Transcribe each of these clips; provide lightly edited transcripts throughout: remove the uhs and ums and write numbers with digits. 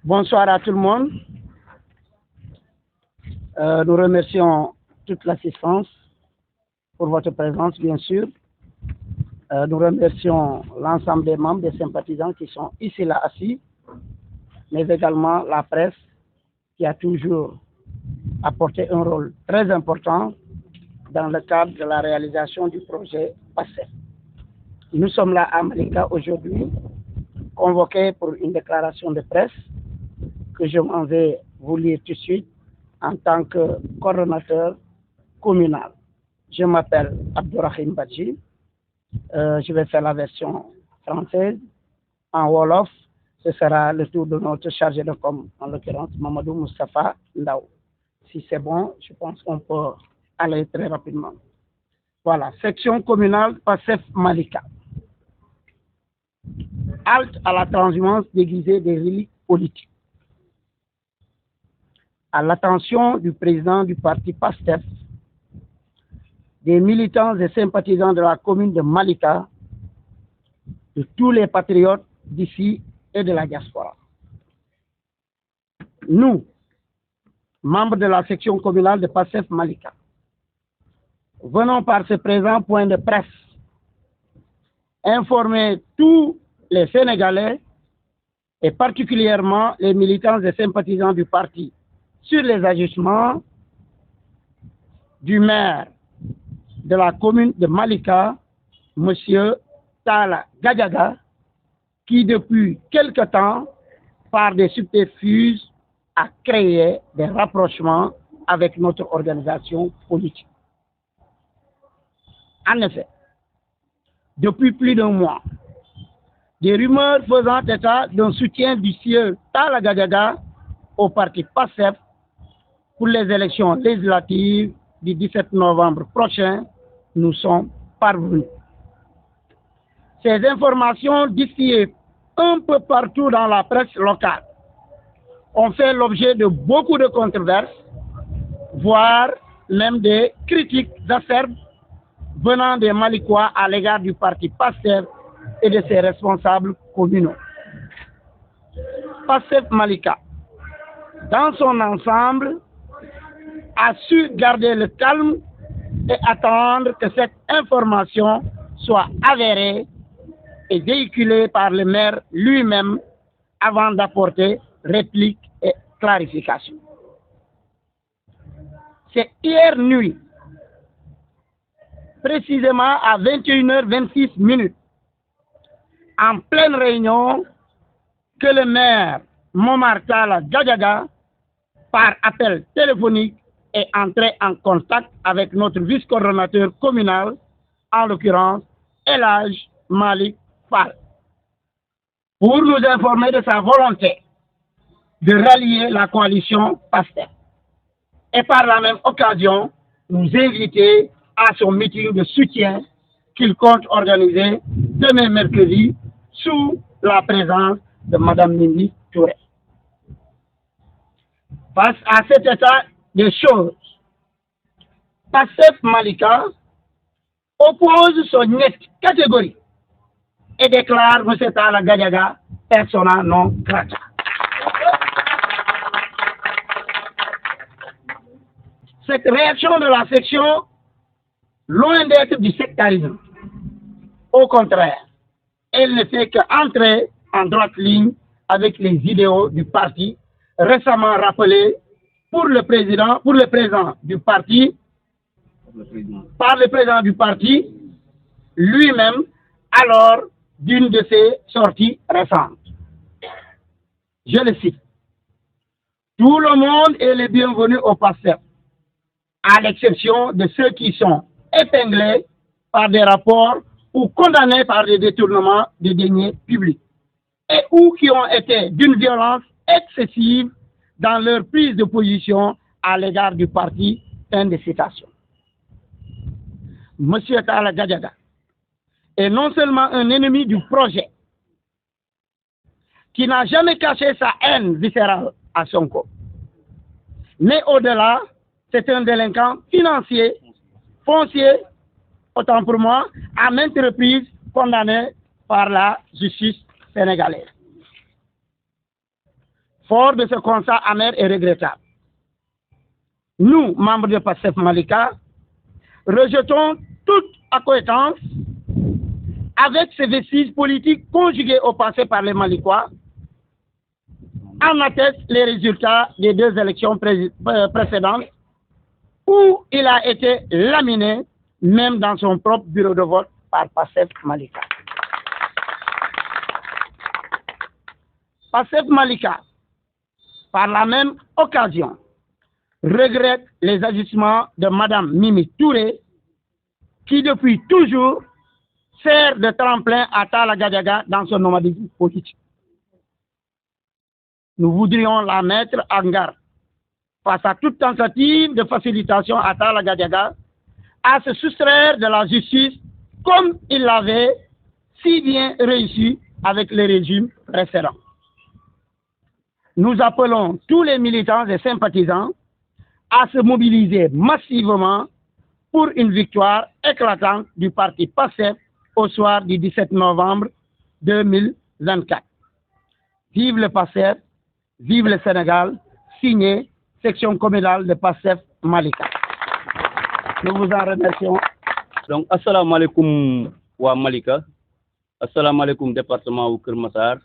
Bonsoir à tout le monde. Nous remercions toute l'assistance pour votre présence, bien sûr. Nous remercions l'ensemble des membres, des sympathisants qui sont ici là assis, mais également la presse qui a toujours apporté un rôle très important dans le cadre de la réalisation du projet PASTEF. Nous sommes là à Malika aujourd'hui, convoqués pour une déclaration de presse que je m'en vais vous lire tout de suite en tant que coordonnateur communal. Je m'appelle Abdourahim Badji. Je vais faire la version française. En Wolof, ce sera le tour de notre chargé de com, en l'occurrence Mamadou Moustapha Ndao. Si c'est bon, je pense qu'on peut aller très rapidement. Voilà, section communale PASTEF Malika. Halte à la transhumance déguisée des reliques politiques. À l'attention du président du parti PASTEF, des militants et sympathisants de la commune de Malika, de tous les patriotes d'ici et de la diaspora. Nous, membres de la section communale de PASTEF Malika, venons par ce présent point de presse informer tous les Sénégalais et particulièrement les militants et sympathisants du parti sur les agissements du maire de la commune de Malika, M. Talla Gadiaga, qui depuis quelque temps, par des subterfuges, a créé des rapprochements avec notre organisation politique. En effet, depuis plus d'un mois, des rumeurs faisant état d'un soutien du sieur Talla Gadiaga au parti PASTEF pour les élections législatives du 17 novembre prochain nous sont parvenues. Ces informations distillées un peu partout dans la presse locale ont fait l'objet de beaucoup de controverses, voire même des critiques acerbes venant des Malikois à l'égard du parti PASTEF et de ses responsables communaux. PASTEF Malika, dans son ensemble, a su garder le calme et attendre que cette information soit avérée et véhiculée par le maire lui-même avant d'apporter réplique et clarification. C'est hier nuit, précisément à 21h26, en pleine réunion, que le maire Momar Talla Gadiaga, par appel téléphonique, est entré en contact avec notre vice-coordonnateur communal, en l'occurrence El Hadj Malick Fall, pour nous informer de sa volonté de rallier la coalition PASTEF et par la même occasion nous inviter à son meeting de soutien qu'il compte organiser demain mercredi sous la présence de Mme Mimi Touré. Face à cet état des choses, PASTEF Malika oppose son net catégorie et déclare M. Talla Gadiaga persona non grata. Cette réaction de la section, loin d'être du sectarisme, au contraire, elle ne fait qu'entrer en droite ligne avec les idéaux du parti récemment rappelés par le président du parti lui-même alors d'une de ses sorties récentes. Je le cite. Tout le monde est le bienvenu au PASTEF, à l'exception de ceux qui sont épinglés par des rapports ou condamnés par des détournements de deniers publics et ou qui ont été d'une violence excessive dans leur prise de position à l'égard du parti. Fin de citation. M. Talla Gadiaga est non seulement un ennemi du projet, qui n'a jamais caché sa haine viscérale à Sonko, mais au-delà, c'est un délinquant financier, foncier, autant pour moi, à maintes reprises condamné par la justice sénégalaise. Fort de ce constat amer et regrettable, nous, membres de PASTEF Malika, rejetons toute accointance avec ces vestiges politiques conjugués au passé par les Malikois. En attestent les résultats des 2 élections précédentes où il a été laminé, même dans son propre bureau de vote, par PASTEF Malika. PASTEF Malika, par la même occasion, regrette les agissements de Mme Mimi Touré, qui depuis toujours sert de tremplin à Talla Gadiaga dans son nomadisme politique. Nous voudrions la mettre en garde face à toute tentative de facilitation à Talla Gadiaga à se soustraire de la justice comme il l'avait si bien réussi avec les régimes précédents. Nous appelons tous les militants et sympathisants à se mobiliser massivement pour une victoire éclatante du parti PASTEF au soir du 17 novembre 2024. Vive le PASTEF, vive le Sénégal, signé section communale de PASTEF Malika. Nous vous en remercions. Donc, assalamu alaikum wa Malika, assalamu alaikum département wu Keur Massar,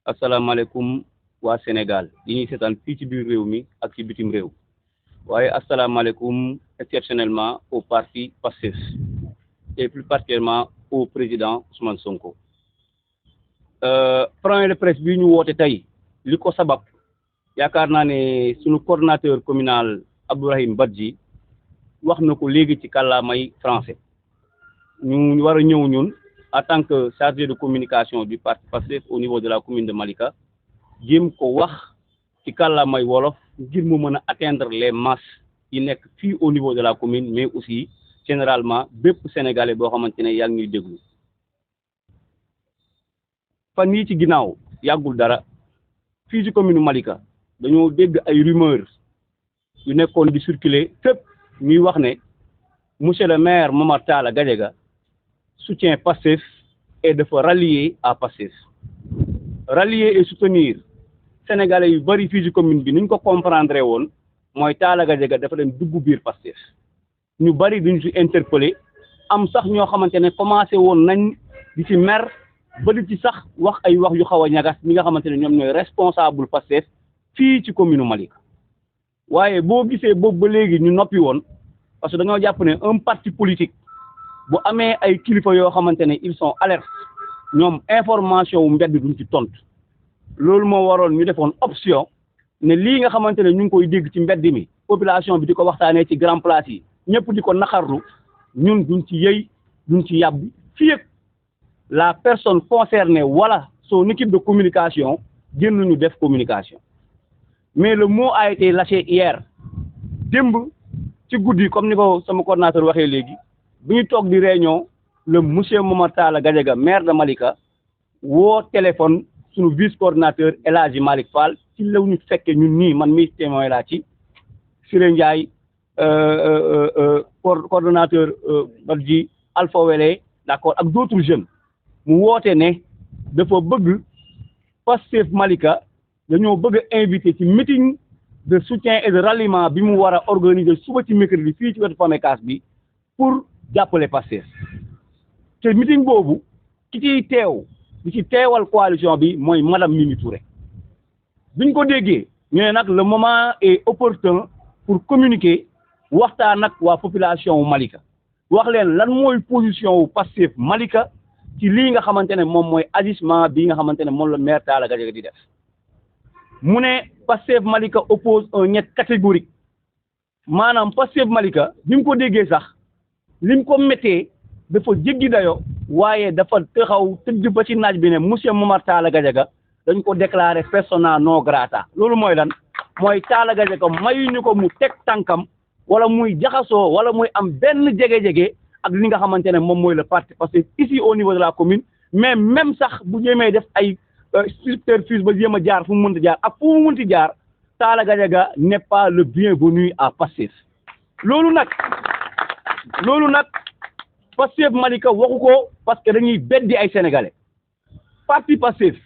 assalamu alaikum wa Sénégal. Yi ñuy seetaan fii ci biir réew mi ak ci bitim réew. waaye asalaamaaleykum exceptionnellement au parti PASTEF et plus particulièrement au président Ousmane Sonko. Point de presse bi ñu woote tey li ko sabab yaakaar naa ne sunu coordonnateur communal Abdourahim Badji wax na ko léegi ci kàllaamay français ñu war a ñëw ñun en tant que chargé de communication du parti PASTEF au niveau de la commune de Malika jéem ko wax ci kàllaamay wolof ngir mu mën a atteindre les masses yi nekk fii au niveau de la commune mais aussi généralement bépp sénégalais boo xamante ne yaa ngi ñuy déglu. fan yii ci ginnaaw yàggul dara fii ci commune Malika dañoo dégg ay rumeurs yu nekkoon di circuler fépp ñuy wax ne monsieur le maire Momar Talla Gadiaga soutient PASTEF et dafa rallier à PASTEF. Rallier et soutenir sénégalais yu bari fii ci commune bi ni ñu ko comprendre woon mooy Talla Gadiaga dafa dem dugg biir PASTEF ñu bari duñ ci interpellé am sax ñoo xamante ne commencé woon nañ di ci mer ba di ci sax wax ay wax yu xaw a ñagas ñi nga xamante ne ñoom ñooy responsable PASTEF fii ci commune Malika. waaye boo gisee boobu ba léegi ñu noppi woon parce que dañoo jàpp ne un parti politique bu amee ay kilifa yoo xamante ne ils sont alertes ñoom information wu mbedd duñ ci tontu. loolu moo waroon ñu defoon option ne lii nga xamante ne ñu ngi koy dégg ci mbedd mi population bi di ko waxtaanee ci grand place yi ñëpp di ko naxarlu ñun duñ ci yëy duñ ci yàbbi fii ak la personne concernée wala son équipe de communication génn ñu def communication. mais le mot a été lâché hier démb ci guddi comme ni ko sama coordonnateur waxee léegi bi ñu toog di réunion le monsieur Momar Talla Gadiaga maire de Malika woo téléphone sunu vice coordinateur El Hadji Malick Fall ci la ñu fekkee ñun nii man mii témoin laa ci Siré Ndiaye coordonnateur Badji Alpha Wele d'accord ak d'autres jeunes mu woote ne dafa bëgg PASTEF Malika dañoo bëgg a invité ci meeting de soutien et de ralliement bi mu war a organiser suba ci mercredi fii ci wetu Pamecas bi pour jàppale PASTEF te meeting boobu ki ciy teew di ci teewal coalition bi mooy madame Mimi Touré biñ ko déggee ñu ne nag le moment est opportun pour communiquer waxtaan ak waa population wu Malika wax leen lan mooy position wu PASTEF Malika ci lii nga xamante ne moom mooy agissement bii nga xamante ne moom la maire Talla Gadiaga di def mu ne PASTEF Malika oppose un niet catégorique maanaam PASTEF Malika bi mu ko déggee sax lim ko méttee dafa jéggi dayo waaye dafa taxaw tëdd ba ci naaj bi ne monsieur Momar Talla Gadiaga dañ ko déclaré persona non grata loolu mooy lan mooy Talla Gadiaga mayuñu ko mu teg tànkam wala muy jaxasoo wala muy am benn jege-jege ak li nga xamante ne moom mooy le parti parce que ici au niveau de la commune mais même sax bu jéemee def ay subterfuge ba jéem a jaar fu mu mënti jaar ak fu mu mënti jaar Talla Gadiaga n'est pas le bienvenu à PASTEF loolu nag PASTEF Malika waxu ko parce que dañuy beddi ay sénégalais parti PASTEF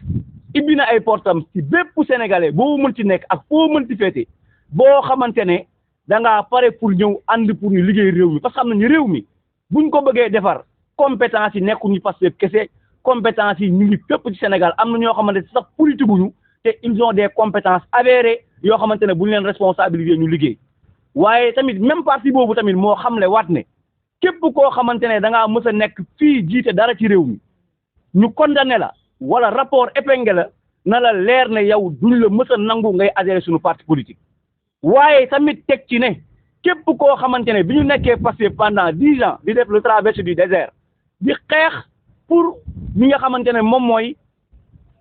ibbi na ay portam ci bépp sénégalais boo mënti nekk ak foo mënti féete boo xamante ne da ngaa pare pour ñëw ànd pour ñu liggéey réew mi parce que xam nañu réew mi buñ ko bëggee defar compétence yi nekkuñu Pastef kese compétence yi ñu ngi fépp ci Sénégal am na ñoo xamante ne sax politique guñu te ils ont des compétences avérées yoo xamante ne bu ñu leen responsabiliser ñu liggéey waaye tamit même parti boobu tamit moo xamle waat ne képp koo xamante ne da ngaa mës a nekk fii jiite dara ci réew mi ñu condamné la wala rapport épinglé la na la leer ne yow duñ la mës a nangu ngay adhéré suñu parti politique waaye tamit teg ci ne képp koo xamante ne bi ñu nekkee passé pendant 10 ans di def le traversée du désert di xeex pour ñi nga xamante ne moom mooy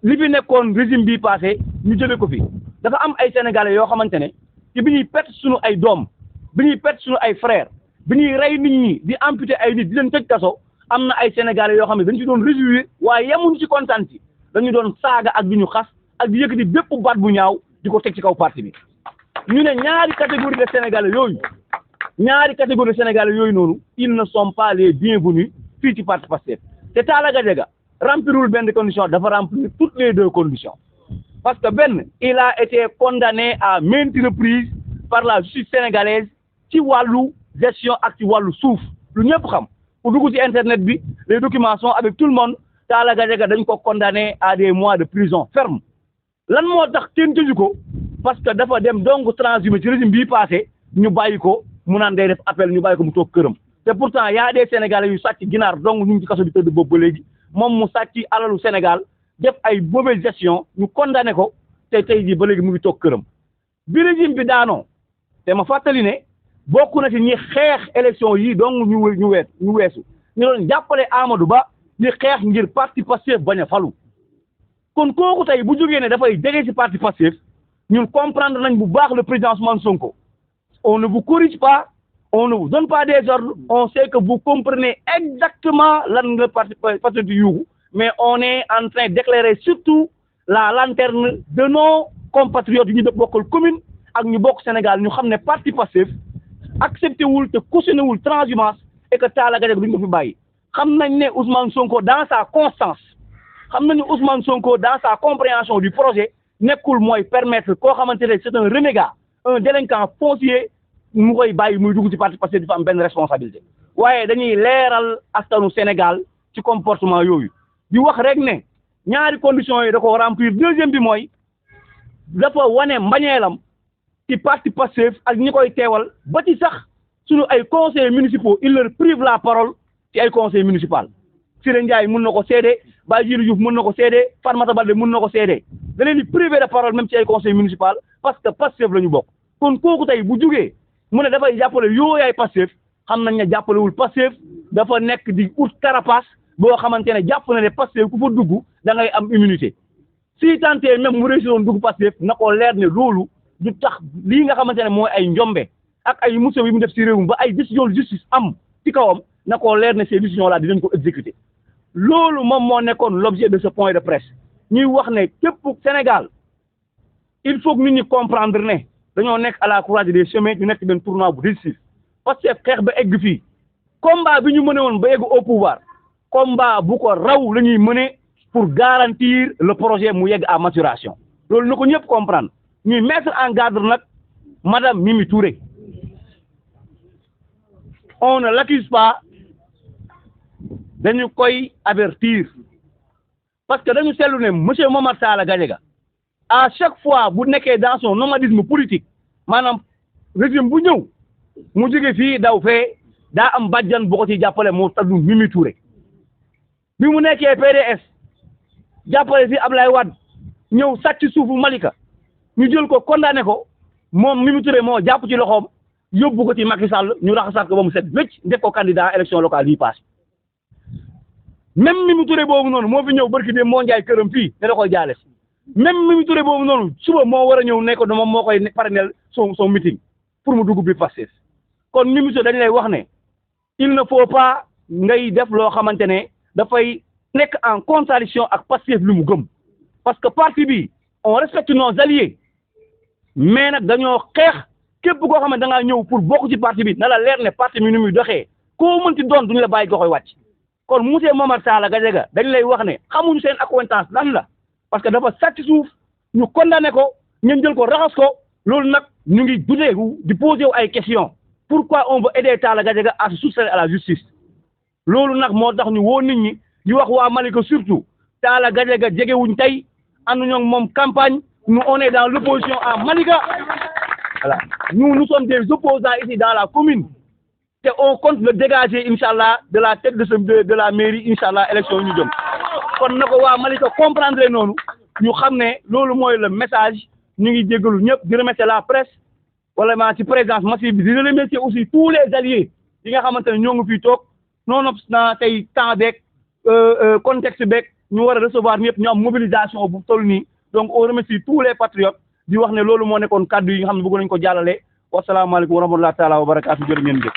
li fi nekkoon régime bii passé ñu jëlee ko fi dafa am ay sénégalais yoo xamante ne ci bi ñuy perte suñu ay doom bi ñuy perte suñu ay frères bi ñuy rey nit ñi di amputé ay nit di leen tëj kaso am na ay sénégalais yoo xam ne dañu ci doon réjouir waaye yemuñu ci kontaan ci dañu doon saaga ak di ñu xas ak di yëkkati bépp baat bu ñaaw di ko teg ci kaw parti bi ñu ne ñaari catégorie de sénégalais yooyu noonu ils ne sont pas les bienvenus fii ci parti Pastef te Talla Gadiaga remplirul benn condition dafa remplir toutes les deux conditions parce que benn il a été condamné à maintes reprises par la justice sénégalaise ci wàllu gestion ak ci wàllu suuf lu ñëpp xam ku dugg ci internet bi les documents sont avec tout le monde Talla Gadiaga dañ ko condamné à des mois de prison ferme lan moo tax kenn tëju ko parce que dafa dem donc transhumé ci régime bii passé ñu bàyyi ko mu naan day def appel ñu bàyyi ko mu toog këram te pourtant y a des sénégalais yu sàcc ginaar donc ñu ngi ci kaso bi tëdd boobu ba léegi moom mu sàcc alalu Sénégal def ay mauvaise gestion ñu condamné ko te tey jii ba léegi mu ngi toog këram bi régime bi daanoo te ma fàttali ne bokk na ci ñi xeex élection yi donc ñu weesu ñu doon jàppale Amadou Ba di xeex ngir parti Pastef bañ a falu kon kooku tey bu jógee ne dafay jege ci parti Pastef ñun comprendre nañ bu baax le président Ousmane Sonko on ne vous corrige pas on ne vous donne pas des ordres on sait que vous comprenez exactement lan nga parti Pastef di yuuxu mais on est en train d'éclairer surtout la lanterne de nos compatriotes yu ñu bokkal commune ak ñu bokk Sénégal ñu xam ne parti Pastef accepté wul te cautionné wul transhumance et que Talla Gadiaga duñ ko fi bàyyi xam nañ ne Ousmane Sonko dans sa constance xam nañu Ousmane Sonko dans sa compréhension du projet nekkul mooy permettre koo xamante ne c'est un renégat un délinquant foncier mu koy bàyyi muy dugg ci parti Pastef di fa am benn responsabilité waaye dañuy leeral askanu Sénégal ci comportement yooyu di wax rek ne ñaari conditions yi da ko remplir deuxième bi mooy dafa wane mbañeelam ci parti Pastef ak ñi koy teewal ba ci sax suñu ay conseillers municipaux il leur prive la parole ci ay conseil municipal Siré Ndiaye mën na ko seede Baye Djili Diouf mën na ko seede Fatmata Baldé mën na ko seede da leen di privé de parole même ci ay conseil municipal parce que Pastef la ñu bokk kon kooku tey bu jugee mu ne dafay jàppale yooyaay Pastef xam nañ ne jàppalewul Pastef dafa nekk di ut carapace boo xamante ne jàpp na ne Pastef ku fa dugg da ngay am immunité si tantee même mu réussir woon dugg Pastef na ko leer ne loolu du tax lii nga xamante ne mooy ay njombe ak ay musiba yi mu def ci réew mi ba ay décision de justice am ci kawam na ko leer ne ces décisions là dinañ ko exécuter loolu moom moo nekkoon l'objet de ce point de presse ñuy wax ne képp Sénégal il faut que nit ñi comprendre ne dañoo nekk à la croisée des chemins ñu nekk benn tournant bu décisif parce que xeex ba egg fii combat bi ñu mëne woon ba egg au pouvoir combat bu ko raw la ñuy mëne pour garantir le projet mu yegg à maturation loolu na ko ñëpp comprendre ñuy mettre en garde nag madame Mimi Touré on ne l'accuse pas dañu koy avertir parce que dañu seetlu ne monsieur Momar Talla Gadiaga à chaque fois bu nekkee dans son nomadisme politique maanaam régime bu ñëw mu jóge fii daw fee daa am bàjjan bu ko ci jàppale moo taddu Mimi Touré bi mu nekkee PDS jàppale fi Ablaye Wade ñëw sàcc suufu Malika ñu jël ko condamné ko moom Mimi Touré moo jàpp ci loxoom yóbbu ko ci Macky Sall ñu raxasaat ko ba mu set wécc def ko candidat élection locale yi passé même Mimi Touré boobu noonu moo fi ñëw barki de moo njaay këram fii ne da koy jaale même Mimi Touré boobu noonu suba moo war a ñëw ne ko moom moo koy parrainel son meeting pour mu dugg bi Pastef kon Mimi Touré dañ lay wax ne il ne faut pas ngay def loo xamante ne dafay nekk en contradiction ak Pastef lu mu gëm parce que parti bi on respecte nos alliés mais nag dañoo xeex képp koo xam ne da ngaa ñëw pour bokk ci parti bi na la leer ne parti bi ni muy doxee koo mënti doon duñu la bàyyi nga koy wàcc kon monsieur Momar Talla Gadiaga dañ lay wax ne xamuñu seen accointance lan la parce que dafa sàcc suuf ñu condamné ko ngeen jël ko raxas ko loolu nag ñu ngi dudeeku di posé wu ay questions pourquoi on veut aider Talla Gadiaga à se soustraire à la justice loolu nag moo tax ñu woo nit ñi di wax waa Malika surtout Talla Gadiaga jegewuñ tey ànduñu ak moom campagne nous on est dans l'opposition à Malika voilà nous sommes des opposants ici dans la commune te on compte le dégager inchallah de la tête de la mairie inchallah élection ñu jëm kon na ko waa Malika comprendre noonu ñu xam ne loolu mooy le message ñu ngi jéggalu ñëpp di remercier la presse wala ci présence massive bi di remercier aussi tous les alliés yi nga xamante ne ñoo ngi fii toog nonobstant tey temps beeg contexte beeg ñu war a recevoir ñëpp ñu am mobilisation bu toll nii donc on remercie tous les patriotes di wax ne loolu moo nekkoon kaddu yi nga xam ne bëgg nañu ko jàllale wasalaamaaleykum wa rahmatullahi taala wa barakaatu jërë ngeen jëf